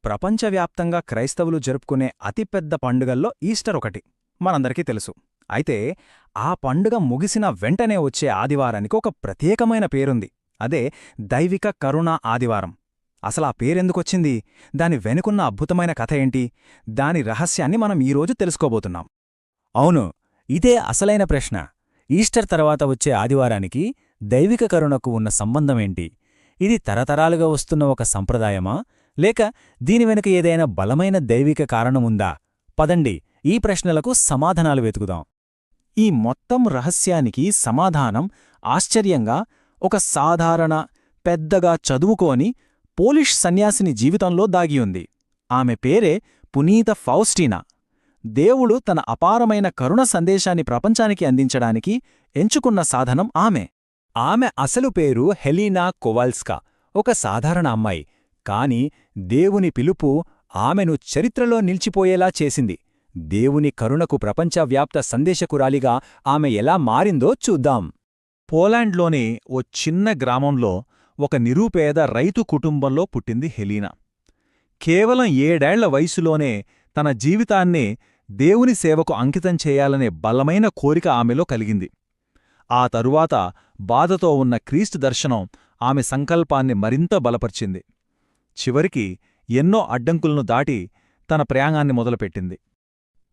ప్రపంచవ్యాప్తంగా క్రైస్తవులు జరుపుకునే అతిపెద్ద పండుగల్లో ఈస్టర్ ఒకటి మనందరికీ తెలుసు. అయితే ఆ పండుగ ముగిసిన వెంటనే వచ్చే ఆదివారానికి ఒక ప్రత్యేకమైన పేరుంది. అదే దైవిక కరుణా ఆదివారం. అసలా పేరెందుకొచ్చింది, దాని వెనుకున్న అద్భుతమైన కథ ఏంటి, దాని రహస్యాన్ని మనం ఈరోజు తెలుసుకోబోతున్నాం. అవును, ఇదే అసలైన ప్రశ్న. ఈస్టర్ తర్వాత వచ్చే ఆదివారానికి దైవిక కరుణకు ఉన్న సంబంధమేంటి? ఇది తరతరాలుగా వస్తున్న ఒక సంప్రదాయమా, లేక దీని వెనుక ఏదైనా బలమైన దైవిక కారణముందా? పదండి, ఈ ప్రశ్నలకు సమాధానాలు వెతుకుదాం. ఈ మొత్తం రహస్యానికి సమాధానం ఆశ్చర్యంగా ఒక సాధారణ, పెద్దగా చదువుకోని పోలిష్ సన్యాసిని జీవితంలో దాగియుంది. ఆమె పేరే పునీత ఫౌస్టీనా. దేవుడు తన అపారమైన కరుణ సందేశాన్ని ప్రపంచానికి అందించడానికి ఎంచుకున్న సాధనం ఆమె. ఆమె అసలు పేరు హెలీనా కొవాల్స్కా, ఒక సాధారణ అమ్మాయి. కాని దేవుని పిలుపు ఆమెను చరిత్రలో నిలిచిపోయేలా చేసింది. దేవుని కరుణకు ప్రపంచవ్యాప్త సందేశకురాలిగా ఆమె ఎలా మారిందో చూద్దాం. పోలాండ్లోని ఓ చిన్న గ్రామంలో ఒక నిరుపేద రైతు కుటుంబంలో పుట్టింది హెలీనా. కేవలం 7 ఏళ్ల వయసులోనే తన జీవితాన్నే దేవుని సేవకు అంకితం చేయాలనే బలమైన కోరిక ఆమెలో కలిగింది. ఆ తరువాత బాధతో ఉన్న క్రీస్తు దర్శనం ఆమె సంకల్పాన్ని మరింత బలపర్చింది. చివరికి ఎన్నో అడ్డంకులను దాటి తన ప్రయాణాన్ని మొదలుపెట్టింది.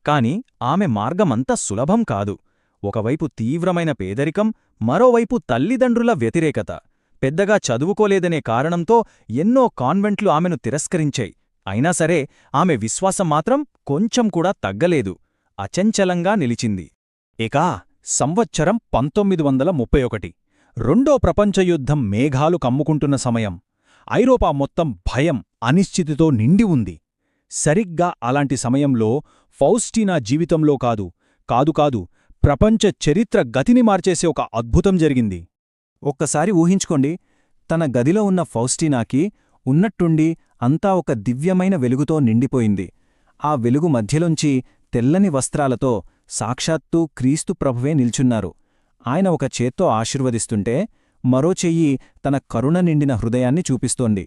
కాని ఆమె మార్గమంత సులభం కాదు. ఒకవైపు తీవ్రమైన పేదరికం, మరోవైపు తల్లిదండ్రుల వ్యతిరేకత. పెద్దగా చదువుకోలేదనే కారణంతో ఎన్నో కాన్వెంట్లు ఆమెను తిరస్కరించాయి. అయినా సరే ఆమె విశ్వాసం మాత్రం కొంచెం కూడా తగ్గలేదు, అచంచలంగా నిలిచింది. ఇక సంవత్సరం 1931. రెండో ప్రపంచయుద్ధం మేఘాలు కమ్ముకుంటున్న సమయం. ఐరోపా మొత్తం భయం, అనిశ్చితితో నిండి ఉంది. సరిగ్గా అలాంటి సమయంలో ఫౌస్టీనా జీవితంలో కాదు ప్రపంచ చరిత్ర గతిని మార్చేసే ఒక అద్భుతం జరిగింది. ఒక్కసారి ఊహించుకోండి, తన గదిలో ఉన్న ఫౌస్టీనాకి ఉన్నట్టుండి అంతా ఒక దివ్యమైన వెలుగుతో నిండిపోయింది. ఆ వెలుగు మధ్యలోంచి తెల్లని వస్త్రాలతో సాక్షాత్తూ క్రీస్తు ప్రభువే నిల్చున్నారు. ఆయన ఒక చేత్తో ఆశీర్వదిస్తుంటే మరో చెయ్యి తన కరుణ నిండిన హృదయాన్ని చూపిస్తోంది.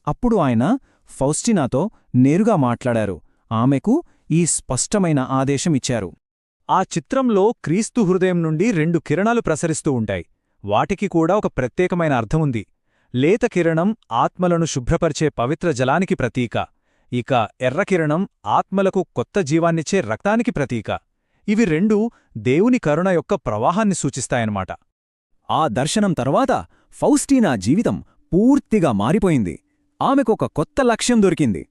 అప్పుడు ఆయన ఫౌస్టీనాతో నేరుగా మాట్లాడారు. ఆమెకు ఈ స్పష్టమైన ఆదేశమిచ్చారు. ఆ చిత్రంలో క్రీస్తు హృదయం నుండి 2 కిరణాలు ప్రసరిస్తూ ఉంటాయి. వాటికి కూడా ఒక ప్రత్యేకమైన అర్థముంది. లేత కిరణం ఆత్మలను శుభ్రపరిచే పవిత్ర జలానికి ప్రతీక, ఇక ఎర్రకిరణం ఆత్మలకు కొత్త జీవాన్నిచ్చే రక్తానికి ప్రతీక. ఇవి రెండూ దేవుని కరుణ యొక్క ప్రవాహాన్ని సూచిస్తాయన్నమాట. ఆ దర్శనం తర్వాత ఫౌస్టీనా జీవితం పూర్తిగా మారిపోయింది. ఆమెకొక కొత్త లక్ష్యం దొరికింది.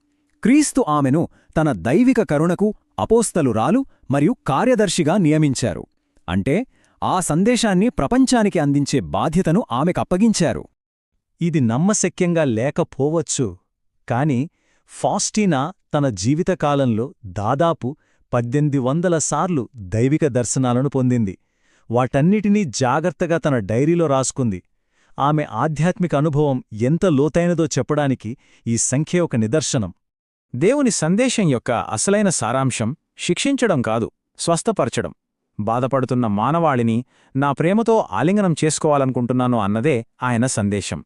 క్రీస్తు ఆమెను తన దైవిక కరుణకు అపోస్తలురాలు మరియు కార్యదర్శిగా నియమించారు. అంటే ఆ సందేశాన్ని ప్రపంచానికి అందించే బాధ్యతను ఆమెకప్పగించారు. ఇది నమ్మశక్యంగా లేకపోవచ్చు, కాని ఫౌస్టీనా తన జీవితకాలంలో దాదాపు 1800 సార్లు దైవిక దర్శనాలను పొందింది. వాటన్నిటినీ జాగ్రత్తగా తన డైరీలో రాసుకుంది. ఆమె ఆధ్యాత్మిక అనుభవం ఎంత లోతైనదో చెప్పడానికి ఈ సంఖ్య ఒక నిదర్శనం. దేవుని సందేశం యొక్క అసలైన సారాంశం శిక్షించడం కాదు, స్వస్థపరచడం. బాధపడుతున్న మానవాళిని నా ప్రేమతో ఆలింగనం చేసుకోవాలనుకుంటున్నాను అన్నదే ఆయన సందేశం.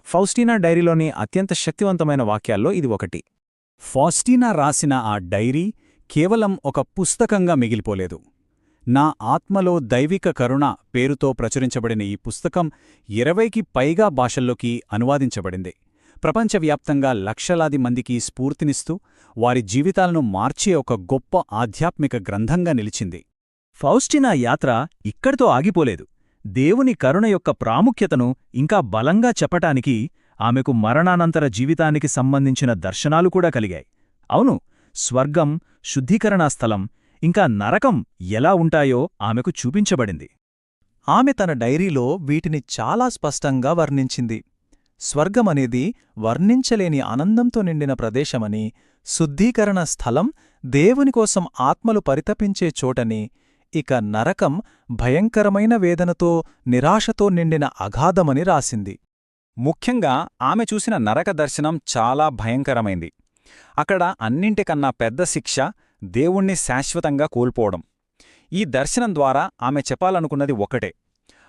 ఫౌస్టీనా డైరీలోని అత్యంత శక్తివంతమైన వాక్యాల్లో ఇది ఒకటి. ఫౌస్టీనా రాసిన ఆ డైరీ కేవలం ఒక పుస్తకంగా మిగిలిపోలేదు. నా ఆత్మలో దైవిక కరుణ పేరుతో ప్రచురించబడిన ఈ పుస్తకం 20కి పైగా భాషల్లోకి అనువాదించబడింది. ప్రపంచవ్యాప్తంగా లక్షలాది మందికి స్ఫూర్తినిస్తూ వారి జీవితాలను మార్చే ఒక గొప్ప ఆధ్యాత్మిక గ్రంథంగా నిలిచింది. ఫౌస్టీనా యాత్ర ఇక్కడితో ఆగిపోలేదు. దేవుని కరుణ యొక్క ప్రాముఖ్యతను ఇంకా బలంగా చెప్పటానికి ఆమెకు మరణానంతర జీవితానికి సంబంధించిన దర్శనాలు కూడా కలిగాయి. అవును, స్వర్గం, శుద్ధీకరణా స్థలం, ఇంకా నరకం ఎలా ఉంటాయో ఆమెకు చూపించబడింది. ఆమె తన డైరీలో వీటిని చాలా స్పష్టంగా వర్ణించింది. స్వర్గమనేది వర్ణించలేని ఆనందంతో నిండిన ప్రదేశమని, శుద్ధీకరణ స్థలం దేవునికోసం ఆత్మలు పరితపించే చోటని, ఇక నరకం భయంకరమైన వేదనతో, నిరాశతో నిండిన అగాధమని రాసింది. ముఖ్యంగా ఆమె చూసిన నరక దర్శనం చాలా భయంకరమైంది. అక్కడ అన్నింటికన్నా పెద్ద శిక్ష దేవుణ్ణి శాశ్వతంగా కోల్పోవడం. ఈ దర్శనం ద్వారా ఆమె చెప్పాలనుకున్నది ఒకటే: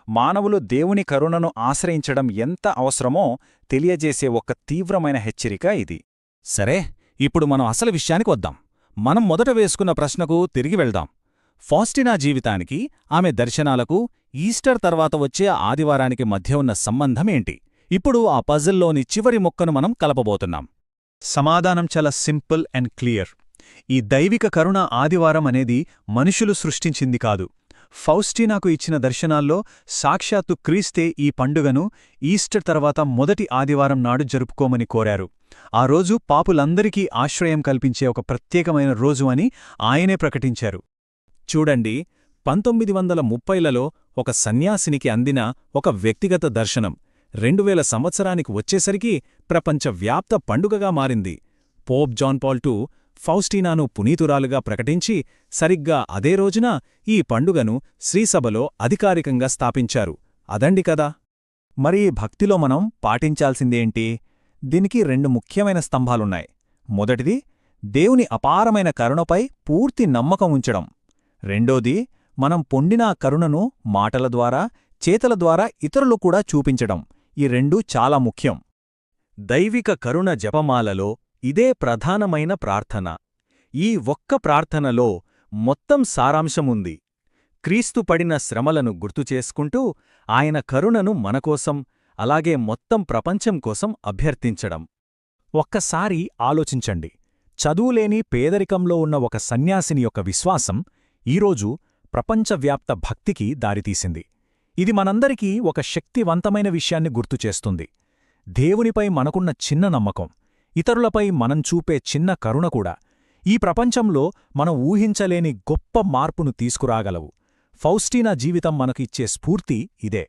మానవులు దేవుని కరుణను ఆశ్రయించడం ఎంత అవసరమో తెలియజేసే ఒక తీవ్రమైన హెచ్చరిక ఇది. సరే, ఇప్పుడు మనం అసలు విషయానికి వద్దాం. మనం మొదట వేసుకున్న ప్రశ్నకు తిరిగి వెళ్దాం. ఫాస్టినా జీవితానికి, ఆమె దర్శనాలకు, ఈస్టర్ తర్వాత వచ్చే ఆదివారానికి మధ్య ఉన్న సంబంధమేంటి? ఇప్పుడు ఆ పజిల్లోని చివరి ముక్కను మనం కలపబోతున్నాం. సమాధానం చాలా సింపుల్ అండ్ క్లియర్. ఈ దైవిక కరుణ ఆదివారం అనేది మనుషులు సృష్టించింది కాదు. ఫౌస్టీనాకు ఇచ్చిన దర్శనాల్లో సాక్షాత్తు క్రీస్తే ఈ పండుగను ఈస్టర్ తర్వాత మొదటి ఆదివారం నాడు జరుపుకోమని కోరారు. ఆ రోజు పాపులందరికీ ఆశ్రయం కల్పించే ఒక ప్రత్యేకమైన రోజు అని ఆయనే ప్రకటించారు. చూడండి, 1930లలో ఒక సన్యాసినికి అందిన ఒక వ్యక్తిగత దర్శనం 2000 సంవత్సరానికి వచ్చేసరికి ప్రపంచవ్యాప్త పండుగగా మారింది. పోప్ జాన్ పాల్ II ఫౌస్టీనాను పునీతురాలుగా ప్రకటించి సరిగ్గా అదే రోజున ఈ పండుగను శ్రీసభలో అధికారికంగా స్థాపించారు. అదండి కదా. మరి ఈ భక్తిలో మనం పాటించాల్సిందేంటి? దీనికి 2 ముఖ్యమైన స్తంభాలున్నాయి. మొదటిది, దేవుని అపారమైన కరుణపై పూర్తి నమ్మకం ఉంచడం. రెండోది, మనం పొందిన ఆ కరుణను మాటల ద్వారా, చేతల ద్వారా ఇతరులు కూడా చూపించడం. ఈ 2 చాలా ముఖ్యం. దైవిక కరుణ జపమాలలో ఇదే ప్రధానమైన ప్రార్థన. ఈ ఒక్క ప్రార్థనలో మొత్తం సారాంశముంది. క్రీస్తు పడిన శ్రమలను గుర్తుచేసుకుంటూ ఆయన కరుణను మనకోసం, అలాగే మొత్తం ప్రపంచం కోసం అభ్యర్థించడం. ఒక్కసారి ఆలోచించండి. చదువులేని పేదరికంలో ఉన్న ఒక సన్యాసిని యొక్క విశ్వాసం ఈరోజు ప్రపంచవ్యాప్త భక్తికి దారితీసింది. ఇది మనందరికీ ఒక శక్తివంతమైన విషయాన్ని గుర్తుచేస్తుంది. దేవునిపై మనకున్న చిన్న నమ్మకం, ఇతరులపై మనం చూపే చిన్న కరుణ కూడా ఈ ప్రపంచంలో మనం ఊహించలేని గొప్ప మార్పును తీసుకురాగలవు. ఫౌస్టీనా జీవితం మనకు ఇచ్చే స్ఫూర్తి ఇదే.